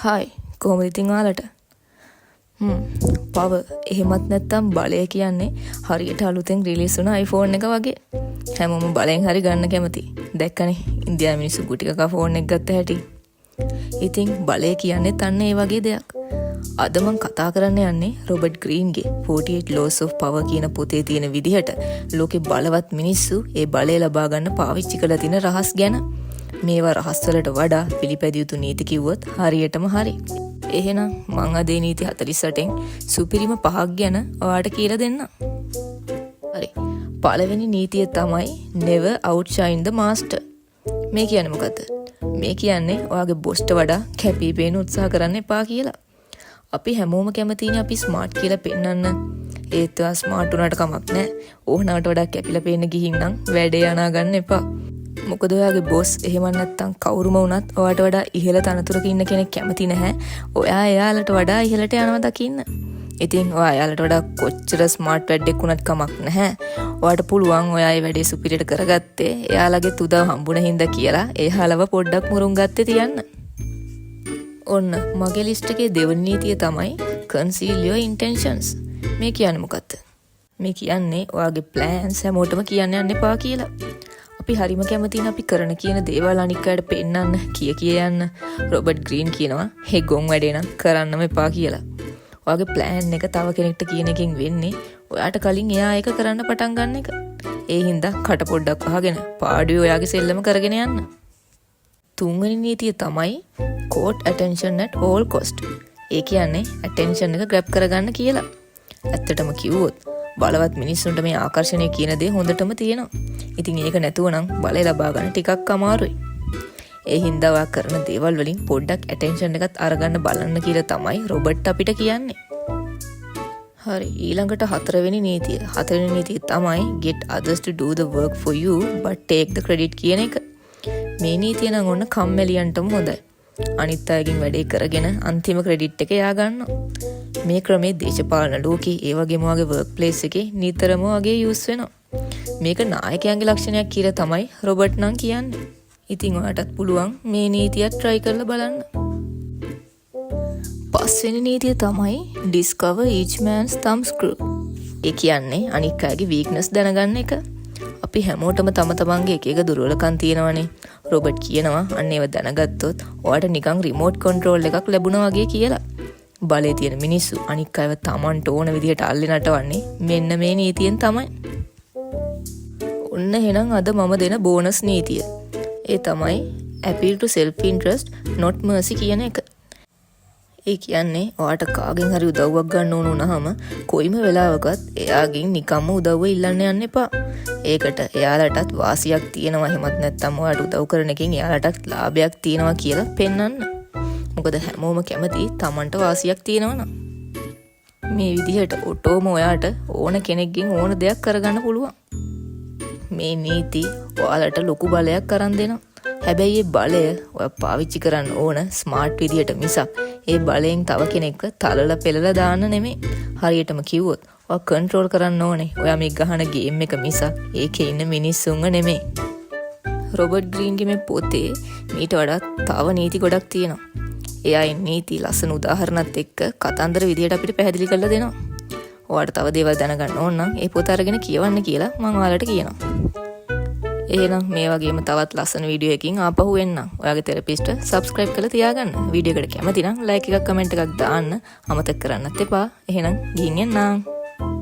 Hi කොහොමද ඉතින් ඔයාලට? පව එහෙමත් නැත්තම් බලය කියන්නේ හරියට අලුතෙන් රිලීස් වුණ iPhone එක වගේ. හැමෝම බලෙන් හරි ගන්න කැමති. දැක්කනේ ඉන්දියාවේ මිනිස්සු ගුටි කකා ෆෝන් එක ගත්ත හැටි. ඉතින් බලය කියන්නේ අන්න ඒ වගේ දෙයක්. අද මම කතා කරන්න යන්නේ රොබර්ට් ග්‍රීන්ගේ 48 Laws of Power කියන පොතේ තියෙන විදිහට ලෝකේ බලවත් මිනිස්සු ඒ බලය ලබා ගන්න පාවිච්චි කරලා තියෙන රහස් ගැන. මේවා රහස් වලට වඩා පිළිපැදිය යුතු නීති කිව්වොත් හරියටම හරි. එහෙනම් මං අද නීති 48න් සුපිරිම 5ක් ගැන ඔයාලට කියලා දෙන්නම්. හරි. පළවෙනි නීතිය තමයි never outshine the master. මේ කියන්නේ මොකද්ද? මේ කියන්නේ ඔයාගේ බොස්ට වඩා කැපී පෙනෙන්න උත්සාහ කරන්න එපා කියලා. අපි හැමෝම කැමතිනේ අපි ස්මාර්ට් කියලා පෙන්වන්න. ඒත් ඔයා ස්මාර්ට් උනාට කමක් නැහැ. ඕනකට වඩා කැපිලා පේන්න ගිහින් නම් වැඩේ අනා ගන්න එපා. මොකද ඔයාගේ බොස් එහෙම නැත්නම් කවුරුම වුණත් ඔයාට වඩා ඉහළ තනතුරක ඉන්න කෙනෙක් කැමති නැහැ. ඔයා එයාලට වඩා ඉහළට යනවා දකින්න. ඉතින් ඔයා එයාලට වඩා කොච්චර ස්මාර්ට් වැඩක් වුණත් කමක් නැහැ. ඔයාට පුළුවන් ඔයා ඒ වැඩේ සුපිරියට කරගත්තේ එයාලගේ උදව් හම්බුන හින්දා කියලා එයාලව පොඩ්ඩක් මුරුන් ගත්තේ තියන්න. ඔන්න මගේ ලිස්ට් එකේ දෙවෙනි නීතිය තමයි conceal your intentions. මේ කියන්නේ මොකක්ද? මේ කියන්නේ ඔයාගේ plans හැමෝටම කියන්න යන්න එපා කියලා. අපි හරිම කැමතින අපි කරන කියන දේවල් අනික් අයට පෙන්නන්න කිය යන්න. රොබර්ට් ග්‍රීන් කියනවා "හේ ගොන් වැඩේ නම් කරන්නම එපා" කියලා. ඔයාගේ ප්ලෑන් එක තව කෙනෙක්ට කියන එකෙන් වෙන්නේ ඔයාට කලින් එයා ඒක කරන්න පටන් ගන්න එක. ඒ හින්දා කට පොඩ්ඩක් වහගෙන පාඩුවේ ඔයාගේ සෙල්ලම කරගෙන යන්න. තුන්වෙනි නීතිය තමයි caught attention at all cost. ඒ කියන්නේ attention එක grab කරගන්න කියලා. ඇත්තටම කිව්වොත් බලවත් මිනිස්සුන්ට මේ ආකර්ෂණය කියන දේ හොඳටම තියෙනවා. ඉතින් ඒක නැතුව නම් බලය ලබා ගන්න ටිකක් අමාරුයි. ඒ හින්දා ඔයා කරන දේවල් වලින් පොඩ්ඩක් attention එකත් අරගන්න බලන්න කියලා තමයි රොබර්ට් අපිට කියන්නේ. හරි ඊළඟට හතරවෙනි නීතිය. හතරවෙනි නීතිය තමයි get others to do the work for you but take the credit කියන එක. මේ නීතිය නම් ඔන්න කම්මැලියන්ටම හොඳයි. අනිත් අයගෙන් වැඩේ කරගෙන අන්තිම ක්‍රෙඩිට් එක එයා ගන්නවා. මේ ක්‍රමේ දේශපාලන ලෝකේ ඒ වගේම වගේ වර්ක් ප්ලේස් එකේ නිතරම වගේ යූස් වෙනවා. මේක නායකයන්ගේ ලක්ෂණයක් කියලා තමයි රොබර්ට් නම් කියන්නේ. ඉතින් ඔයාටත් පුළුවන් මේ නීතිය try කරලා බලන්න. පස්වෙනි නීතිය තමයි discover each man's thumb screw. ඒ කියන්නේ අනික් අයගේ weakness දැනගන්න එක. අපි හැමෝටම තම තමන්ගේ එක එක දුර්වලකම් තියෙනවනේ. රොබර්ට් කියනවා අන්න ඒව දැනගත්තොත් ඔයාට නිකන් රිමෝට් කන්ට්‍රෝල් එකක් ලැබුණා වගේ කියලා. බලේ තියෙන මිනිස්සු අනික් අයව තමන්ට ඕන විදිහට අල්ලේ නටවන්නේ මෙන්න මේ නීතියෙන් තමයි. ඔන්න එහෙනම් අද මම දෙන බෝනස් නීතිය. ඒ තමයි appeal to self interest not mercy කියන එක. ඒ කියන්නේ ඔයාට කාගෙන් හරි උදව්වක් ගන්න ඕන වුණාම කොයිම වෙලාවකත් එයාගෙන් නිකම්ම උදව්ව ඉල්ලන්න යන්න එපා. ඒකට එයාලටත් වාසියක් තියෙනවා එහෙමත් නැත්නම් ඔයාට උදව් කරන එකෙන් එයාලටත් ලාභයක් තියෙනවා කියලා පෙන්වන්න. මොකද හැමෝම කැමති Tamanට වාසියක් තියෙනවනම්. මේ විදිහට ඔටෝම ඔයාට ඕන කෙනෙක්ගෙන් ඕන දෙයක් කරගන්න පුළුවන්. මේ නීති ඔයාලට ලොකු බලයක් අරන් දෙනවා. හැබැයි ඒ බලය ඔයා පාවිච්චි කරන්න ඕන ස්මාර්ට් විදිහට මිසක් ඒ බලයෙන් තව කෙනෙක්ව තලලා පෙළලා දාන්න නෙමෙයි. හරියටම කිව්වොත් ඔයා කන්ට්‍රෝල් කරන්න ඕනේ ඔයා මේ ගහන ගේම් එක මිසක් ඒකේ ඉන්න මිනිස්සුන්ව නෙමෙයි. රොබර්ට් ග්‍රීන්ගේ මේ පොතේ මීට වඩා තව නීති ගොඩක් තියෙනවා. එයා නීති ලස්සන උදාහරණත් එක්ක කතන්දර විදිහට අපිට පැහැදිලි කරලා දෙනවා. ඔයාට තව දේවල් දැනගන්න ඕන නම් ඒ පොත අරගෙන කියවන්න කියලා මම ඔයාලට කියනවා. එහෙනම් මේ වගේම තවත් ලස්සන වීඩියෝ එකකින් ආපහු එන්නම්. ඔයාගේ තෙරපිස්ට් subscribe කරලා තියාගන්න. වීඩියෝ එකට කැමති නම් like එකක් comment එකක් දාන්න අමතක කරන්නත් එපා. එහෙනම් ගිහින් එන්නම්.